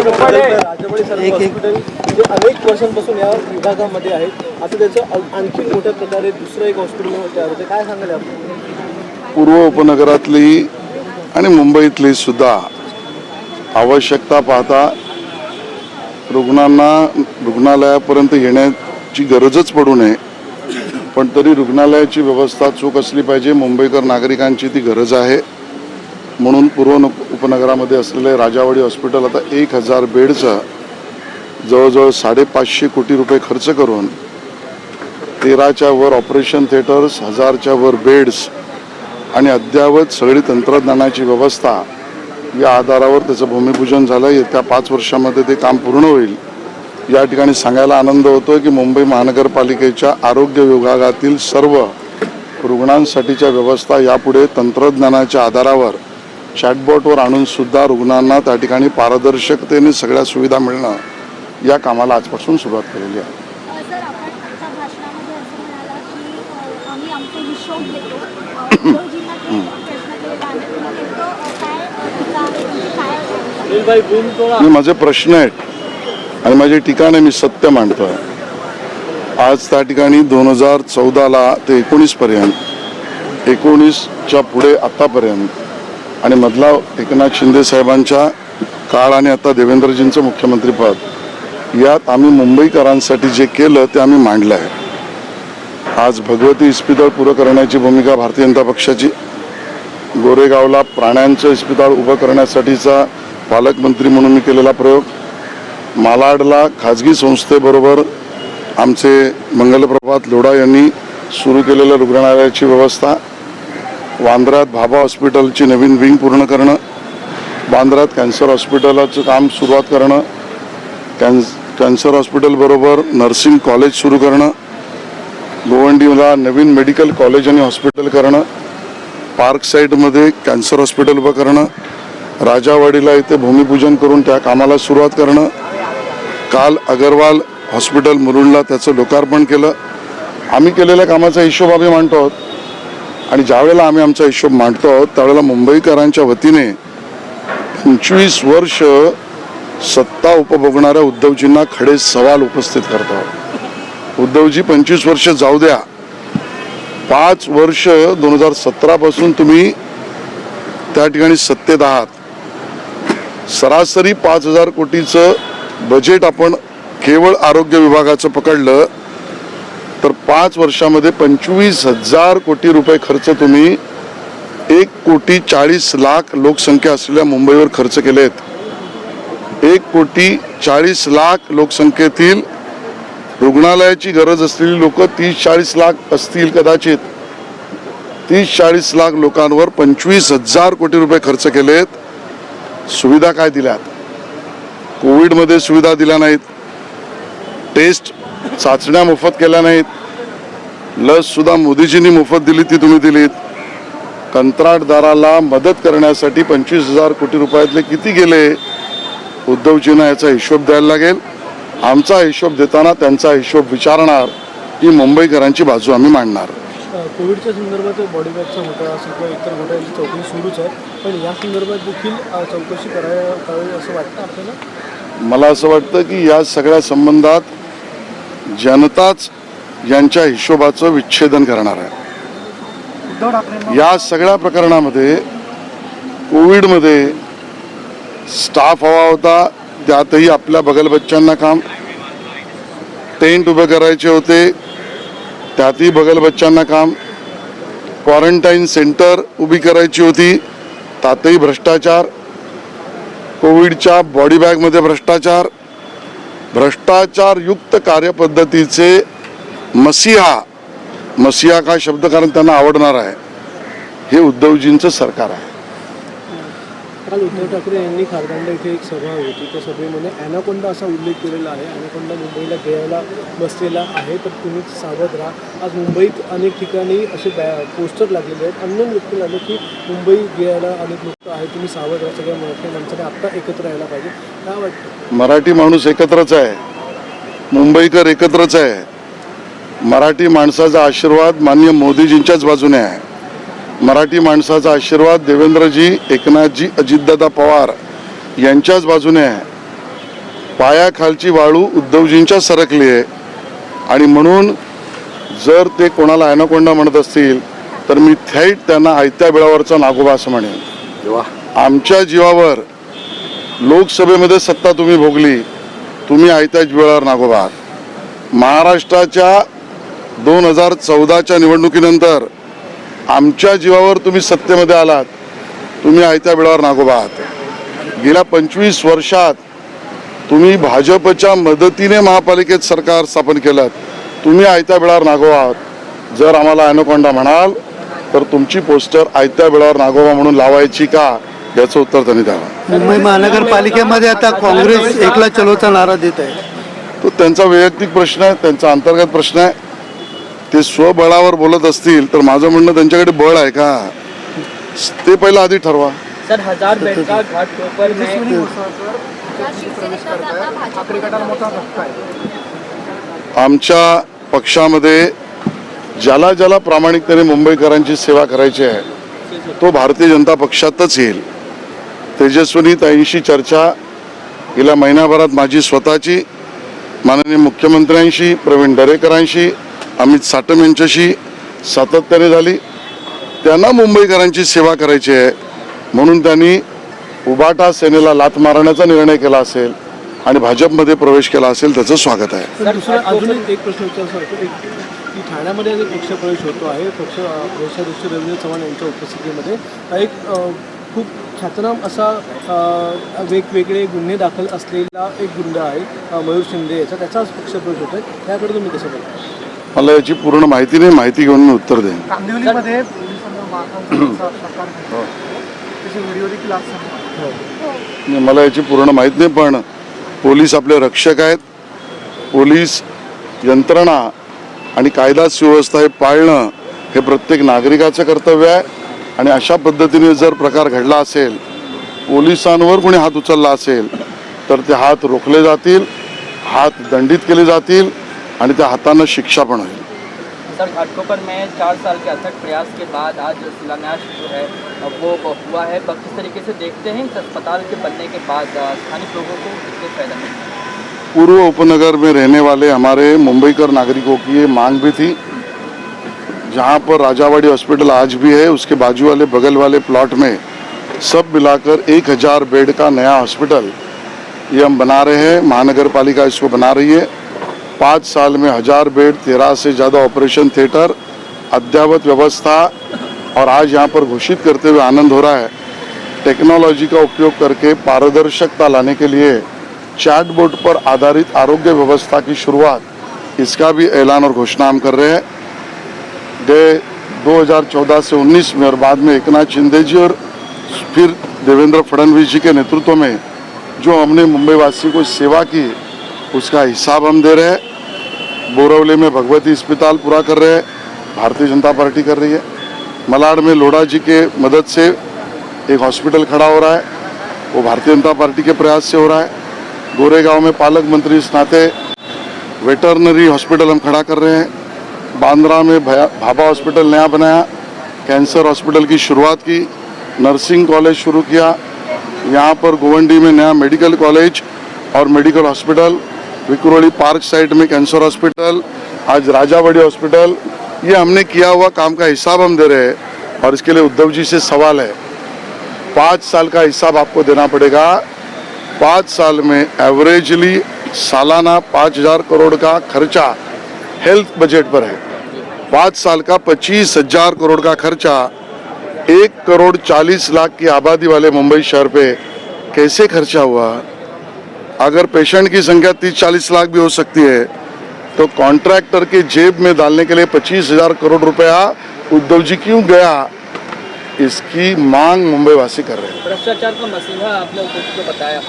राजावाडी सर्व हॉस्पिटल म्हणजे अनेक वर्षांपासून या विभागामध्ये आहेत. आता त्याचं आणखी मोठ्या प्रकारे दुसरं एक हॉस्पिटल तयार होते. काय सांगाल आपण? पूर्व उपनगरातली आणि मुंबईतली सुद्धा आवश्यकता पाहता रुग्णांना रुग्णालयापर्यंत येण्याची गरजच पडू नये, पण तरी रुग्णालयाची व्यवस्था चूक असली पाहिजे. मुंबईकर नागरिकांची ती गरज आहे. म्हणून पूर्व उपनगरामध्ये असलेले राजावाडी हॉस्पिटल आता 1000 बेडचं जवळजवळ 550 कोटी रुपये खर्च करून 13च्या वर ऑपरेशन थिएटर्स, 1000च्या वर बेड्स आणि अद्ययावत सगळी तंत्रज्ञानाची व्यवस्था या आधारावर त्याचं भूमिपूजन झालं. येत्या 5 वर्षामध्ये ते काम पूर्ण होईल. या ठिकाणी सांगायला आनंद होतोय की मुंबई महानगरपालिकेच्या आरोग्य विभागातील सर्व रुग्णांसाठीच्या व्यवस्था यापुढे तंत्रज्ञानाच्या आधारावर चॅटबॉटवर आणून सुद्धा रुग्णांना त्या ठिकाणी पारदर्शकतेने सगळ्या सुविधा मिळणं या कामाला आजपासून सुरुवात केलेली आहे. मी माझे प्रश्न आहेत आणि माझे ठिकाण मी सत्य मांडतोय. आज त्या ठिकाणी 2014 ते 19 पर्यंत, 19च्या पुढे आतापर्यंत आणि मधला एकनाथ शिंदे साहेबांच्या काळ आणि आता देवेंद्रजींचं मुख्यमंत्रीपद, यात आम्ही मुंबईकरांसाठी जे केलं ते आम्ही मांडलं आहे. आज भगवती इस्पितळ पुरं करण्याची भूमिका भारतीय जनता पक्षाची, गोरेगावला प्राण्यांचं इस्पितळ उभं करण्यासाठीचा पालकमंत्री म्हणून मी केलेला प्रयोग, मालाडला खाजगी संस्थेबरोबर आमचे मंगलप्रभात लोढा यांनी सुरू केलेल्या रुग्णालयाची व्यवस्था, वांद्र्यात भाभा हॉस्पिटलची नवीन विंग पूर्ण करणं, बांद्र्यात कॅन्सर हॉस्पिटलाचं काम सुरुवात करणं, कॅन्सर हॉस्पिटलबरोबर नर्सिंग कॉलेज सुरू करणं, गोवंडीला नवीन मेडिकल कॉलेज आणि हॉस्पिटल करणं, पार्क साईडमध्ये कॅन्सर हॉस्पिटल उभं करणं, राजावाडीला इथे भूमिपूजन करून त्या कामाला सुरुवात करणं, काल अगरवाल हॉस्पिटल मुरुडला त्याचं लोकार्पण केलं. आम्ही केलेल्या कामाचा हिशोब आम्ही मांडतो आहोत आणि ज्यावेळेला आम्ही आमचा हिशोब मांडतो आहोत त्यावेळेला मुंबईकरांच्या वतीने 25 वर्ष सत्ता उपभोगणाऱ्या उद्धवजींना खडे सवाल उपस्थित करतो आहोत. उद्धवजी 25 वर्ष जाऊ द्या, 5 वर्ष 2017 पासून तुम्ही त्या ठिकाणी सत्तेत आहात. सरासरी 5000 कोटीचं बजेट आपण केवळ आरोग्य विभागाचं पकडलं तर 5 वर्षामध्ये 25,000 कोटी रुपये खर्च तुम्ही 1,40,00,000 लोकसंख्या असलेल्या मुंबईवर खर्च केलेत. 1,40,00,000 लोकसंख्येतील रुग्णालयाची गरज असलेली लोक 30-40 लाख असतील कदाचित. 30-40 लाख लोकांवर 25,000 कोटी रुपये खर्च केलेत. सुविधा काय दिल्यात? कोविडमध्ये सुविधा दिल्या नाहीत, टेस्ट चाचण्या मोफत केल्या नाहीत, लस सुद्धा मोदीजींनी मोफत दिली ती तुम्ही दिलीत. कंत्राटदाराला मदत करण्यासाठी 25,000 कोटी रुपयातले किती गेले? उद्धवजींना याचा हिशोब द्यायला लागेल. आमचा हिशोब देताना त्यांचा हिशोब विचारणार, ही मुंबईकरांची बाजू आम्ही मांडणार. कोविडच्या संदर्भात बॉडीबॅगचा घोटाळा असेल किंवा इतर घोटाळ्याची चौकशी सुरूच आहे, पण या संदर्भात देखील चौकशी करावी असं वाटतं आपल्याला? मला असं वाटतं की या सगळ्या संबंधात जनताच यांच्या हिशोबाचं विच्छेदन करणार आहे. या सगळ्या प्रकरणामध्ये कोविडमध्ये स्टाफ हवा होता, त्यातही आपल्या बगलबच्च्यांना काम, टेंट उभे करायचे होते त्यातही बगलबच्च्यांना काम, क्वारंटाईन सेंटर उभी करायची होती त्यातही भ्रष्टाचार, कोविडच्या बॉडी बॅगमध्ये भ्रष्टाचार, भ्रष्टाचारयुक्त कार्यपद्धतीचे मसिहा का शब्द कारण त्यांना आवडणार आहे, हे उद्धवजींचं सरकार आहे. काल उद्धव ठाकरे यांनी खारदांडा इथे एक सभा होती, त्या सभेमध्ये ॲनाकोंडा असा उल्लेख केलेला आहे. ॲनाकोंडा मुंबईला गिळायला बसलेला आहे, तर तुम्ही सावध राहा. आज मुंबईत अनेक ठिकाणी असे पोस्टर लागलेले आहेत, अन्य व्यक्ती लागले की मुंबई गिळायला अनेक लोक आहेत, तुम्ही सावध राहा. सगळ्या मराठी माणसाने आत्ता एकत्र यायला पाहिजे. काय वाटतं? मराठी माणूस एकत्रच आहे, मुंबईकर एकत्रच आहे. मराठी माणसाचा आशीर्वाद माननीय मोदीजींच्याच बाजूने आहे. मराठी माणसाचा आशीर्वाद देवेंद्रजी, एकनाथजी, अजितदादा पवार यांच्याच बाजूने आहे. पायाखालची वाळू उद्धवजींच्या सरकली आहे आणि म्हणून जर ते कोणाला ॲनाकोंडा म्हणत असतील तर मी थेट त्यांना आयत्या बिळावरचा नागोबा असं म्हणेन. आमच्या जीवावर लोकसभेमध्ये सत्ता तुम्ही भोगली, तुम्ही आयत्या बिळावर नागोबा आहात. महाराष्ट्राच्या 2014च्या निवडणुकीनंतर आमच्या जीवावर तुम्ही सत्तेमध्ये आलात, तुम्ही आयत्या बिळावर नागोबा आहात. गेल्या 25 वर्षात तुम्ही भाजपच्या मदतीने महापालिकेत सरकार स्थापन केलं, तुम्ही आयत्या बिळावर नागोबा आहात. जर आम्हाला ॲनाकोंडा म्हणाल तर तुमची पोस्टर आयत्या बिळावर नागोबा म्हणून लावायची का, याचं उत्तर त्यांनी द्यावं. मुंबई महानगरपालिकेमध्ये आता काँग्रेस एकला चलोचा नारा देत आहे. तो त्यांचा वैयक्तिक प्रश्न आहे, त्यांचा अंतर्गत प्रश्न आहे. ते स्वबळावर बोलत असतील तर माझं म्हणणं त्यांच्याकडे बळ आहे का ते पहिलं आधी ठरवा. सर 1000 बेड का घाटकोपर में आमच्या पक्षामध्ये ज्याला ज्याला प्रामाणिकतेने मुंबईकरांची सेवा करायची आहे तो भारतीय जनता पक्षातच येईल. तेजस्विनी ताईंशी चर्चा गेल्या महिन्याभरात माझी स्वतःची माननीय मुख्यमंत्र्यांशी, प्रवीण दरेकरांशी, अमित साटम यांच्याशी सातत्याने झाली. त्यांना मुंबईकरांची सेवा करायची आहे म्हणून त्यांनी उबाटा सेनेला लाथ मारण्याचा निर्णय केला असेल आणि भाजपमध्ये प्रवेश केला असेल, त्याचं स्वागत आहे. तर दुसरा अजून एक प्रश्न विचारतो की ठाण्यामध्ये जो पक्षप्रवेश होतो आहे, प्रदेशाध्यक्ष रवींद्र चव्हाण यांच्या उपस्थितीमध्ये एक खूप ख्यातनाम असा वेगवेगळे गुन्हे दाखल असलेला एक गुंड आहे मयूर शिंदे याचा, त्याचाच पक्षप्रवेश होतो आहे. त्याकडे तुम्ही कसं बघता? मला याची पूर्ण माहिती नाही, माहिती घेऊन मी उत्तर देईन. कांदिवलीमध्ये मला याची पूर्ण माहीत नाही, पण पोलीस आपले रक्षक आहेत. पोलीस यंत्रणा आणि कायदा सुव्यवस्था हे पाळणं हे प्रत्येक नागरिकाचं कर्तव्य आहे आणि अशा पद्धतीने जर प्रकार घडला असेल, पोलिसांवर कोणी हात उचलला असेल तर ते हात रोखले जातील, हात दंडित केले जातील आणि त्या हातांना शिक्षा पण होईल. सर घाटकोपर में 4 साल के अथक प्रयास के बाद आज शिलान्यास जो है वो हुआ है. किस तरीके से देखते हैं इस अस्पताल के बनने के बाद स्थानीय लोगों को कितने फायदा मिलेगा? पूर्व उपनगर में रहने वाले हमारे मुंबईकर नागरिकों की ये मांग भी थी. जहाँ पर राजावाड़ी हॉस्पिटल आज भी है, उसके बाजू वाले बगल वाले प्लॉट में सब मिलाकर 1000 बेड का नया हॉस्पिटल ये हम बना रहे हैं. महानगर पालिका इसको बना रही है. 5 साल में 1000 बेड, 13 से ज़्यादा ऑपरेशन थिएटर, अद्ययावत व्यवस्था, और आज यहाँ पर घोषित करते हुए आनंद हो रहा है. टेक्नोलॉजी का उपयोग करके पारदर्शिता लाने के लिए चैटबोट पर आधारित आरोग्य व्यवस्था की शुरुआत, इसका भी ऐलान और घोषणा हम कर रहे हैं. गए 2014 से 19 में और बाद में एकनाथ शिंदे जी और फिर देवेंद्र फडणवीस जी के नेतृत्व में जो हमने मुंबई वासियों को सेवा की, उसका हिसाब हम दे रहे हैं. बोरवले में भगवती अस्पताल पूरा कर रहे हैं, भारतीय जनता पार्टी कर रही है. मलाड में लोढ़ा जी के मदद से एक हॉस्पिटल खड़ा हो रहा है, वो भारतीय जनता पार्टी के प्रयास से हो रहा है. गोरेगांव में पालक मंत्री इस नाते वेटरनरी हॉस्पिटल हम खड़ा कर रहे हैं. बांद्रा में भाभा हॉस्पिटल नया बनाया, कैंसर हॉस्पिटल की शुरुआत की, नर्सिंग कॉलेज शुरू किया. यहाँ पर गोवंडी में नया मेडिकल कॉलेज और medical hospital, Vikhroli park side में कैंसर हॉस्पिटल, आज राजावाड़ी हॉस्पिटल. ये हमने किया हुआ काम का हिसाब हम दे रहे हैं और इसके लिए उद्धव जी से सवाल है. 5 साल का हिसाब आपको देना पड़ेगा. 5 साल में एवरेजली सालाना 5000 करोड़ का खर्चा हेल्थ बजट पर है. 5 साल का 25,000 करोड़ का खर्चा 1,40,00,000 की आबादी वाले मुंबई शहर पे कैसे खर्चा हुआ? अगर पेशेंट की संख्या 30-40 लाख भी हो सकती है तो कॉन्ट्रैक्टर के जेब में डालने के लिए 25,000 करोड़ रुपया उद्धव जी क्यों गया, इसकी मांग मुंबई वासी कर रहे हैं. भ्रष्टाचार का मसला आपने उनको बताया,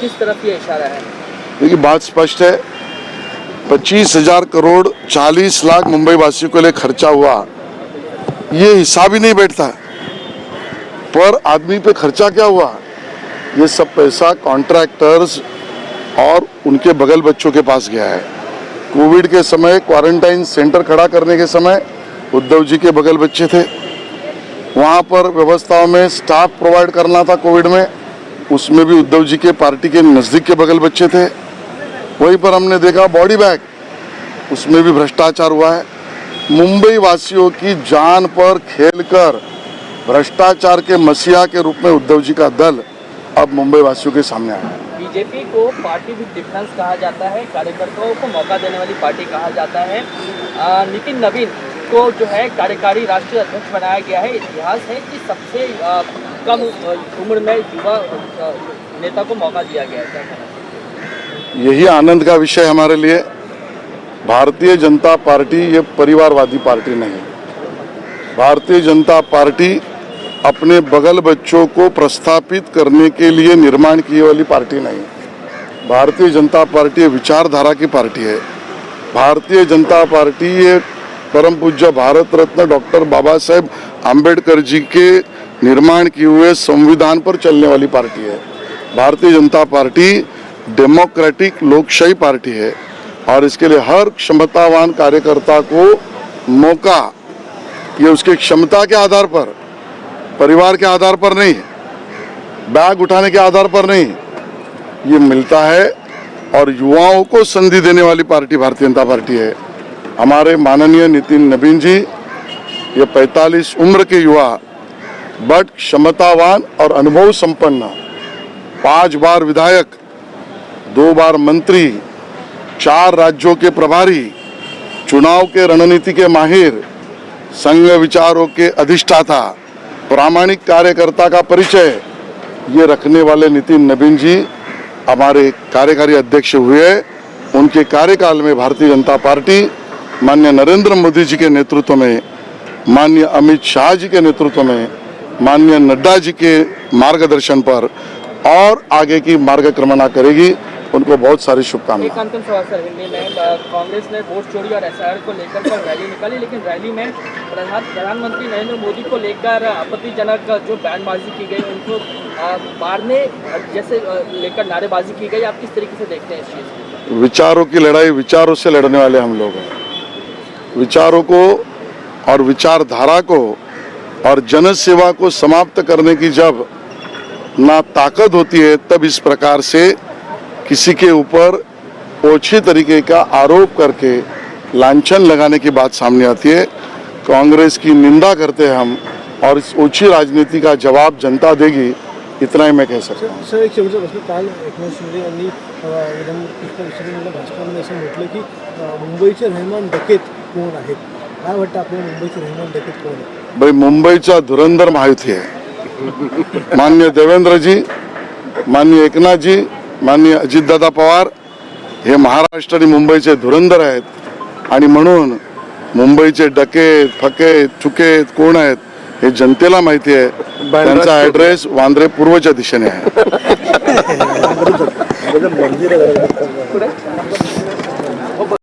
किस तरफ ये इशारा है? देखिए बात स्पष्ट है. 25,000 करोड़ 40 लाख मुंबई वासियों के लिए खर्चा हुआ, ये हिसाब ही नहीं बैठता. पर आदमी पे खर्चा क्या हुआ, ये सब पैसा कॉन्ट्रैक्टर्स और उनके बगल बच्चों के पास गया है. कोविड के समय क्वारंटाइन सेंटर खड़ा करने के समय उद्धव जी के बगल बच्चे थे, वहाँ पर व्यवस्थाओं में स्टाफ प्रोवाइड करना था कोविड में, उसमें भी उद्धव जी के पार्टी के नजदीक के बगल बच्चे थे। वहीं पर हमने देखा बॉडी बैग, उसमें भी भ्रष्टाचार हुआ है। मुंबई वासियों की जान पर खेलकर भ्रष्टाचार के मसीहा के रूप में उद्धव जी का दल अब मुंबई वासियों के सामने आया है। बीजेपी को पार्टी विद डिफरेंस कहा जाता है, कार्यकर्ताओं को मौका देने वाली पार्टी कहा जाता है। नितिन नवीन को जो है कार्यकारी राष्ट्रीय अध्यक्ष बनाया गया है। इतिहास है कि सबसे कम उम्र में युवा नेता को मौका दिया गया है। क्या कहना है? यही आनंद का विषय हमारे लिए। भारतीय जनता पार्टी ये परिवारवादी पार्टी नहीं। भारतीय जनता पार्टी अपने बगल बच्चों को प्रस्थापित करने के लिए निर्माण की वाली पार्टी नहीं। भारतीय जनता पार्टी विचारधारा की पार्टी है। भारतीय जनता पार्टी ये परम पूज्य भारत रत्न डॉक्टर बाबा साहेब आम्बेडकर जी के निर्माण किए हुए संविधान पर चलने वाली पार्टी है। भारतीय जनता पार्टी डेमोक्रेटिक लोकशाही पार्टी है और इसके लिए हर क्षमतावान कार्यकर्ता को मौका, ये उसकी क्षमता के आधार पर, परिवार के आधार पर नहीं, बैग उठाने के आधार पर नहीं, ये मिलता है। और युवाओं को संधि देने वाली पार्टी भारतीय जनता पार्टी है। हमारे माननीय नितिन नवीन जी ये 45 उम्र के युवा बट क्षमतावान और अनुभव संपन्न, 5 बार विधायक, 2 बार मंत्री, 4 राज्यों के प्रभारी, चुनाव के रणनीति के माहिर, संघ विचारों के अधिष्ठाता, प्रामाणिक कार्यकर्ता का परिचय ये रखने वाले नितिन नवीन जी हमारे कार्यकारी अध्यक्ष हुए। उनके कार्यकाल में भारतीय जनता पार्टी माननीय नरेंद्र मोदी जी के नेतृत्व में, माननीय अमित शाह जी के नेतृत्व में, माननीय नड्डा जी के मार्गदर्शन पर और आगे की मार्गक्रमणा करेगी। उनको बहुत सारी एक शुभकामनाएं। अंतिम सवाल सर, हिंदी में कांग्रेस ने वोट चोरी और एसआईआर को लेकर कल रैली निकाली, लेकिन रैली में प्रधानमंत्री नरेंद्र मोदी को लेकर आपत्तिजनक जो बयानबाजी की गई, उनको मारने जैसे लेकर नारेबाजी की गई। आप किस तरीके से देखते हैं इस चीज़ को? विचारों की लड़ाई विचारों से लड़ने वाले हम लोग हैं। विचारों को और विचारधारा को और जनसेवा को समाप्त करने की जब ना ताकत होती है, तब इस प्रकार से किसी के ऊपर ओछे तरीके का आरोप करके लांछन लगाने की बात सामने आती है। कांग्रेस की निंदा करते हैं हम और इस ओछी राजनीति का जवाब जनता देगी, इतना ही मैं कह सकता हूँ। सर, एक शेवटचा प्रश्न. काल एकनाथ शिंदे यांनी विधानपरिषद विसर्जनाच्या भाषणामध्ये असं म्हटलं की मुंबईचे रहमान डकेत कोण आहेत? काय वाटतं आपल्याला मुंबईचे रहमान डकेत कोण आहे? भाई मुंबईचा धुरंधर महायुती आहे। माननीय देवेंद्रजी, माननीय एकनाथजी, माननीय अजितदादा पवार हे महाराष्ट्र आणि मुंबईचे धुरंधर आहेत आणि म्हणून मुंबईचे डकेत, फकेत, चुकेत कोण आहेत हे जनतेला माहिती आहे। त्यांचा ॲड्रेस वांद्रे पूर्वच्या दिशेने आहे।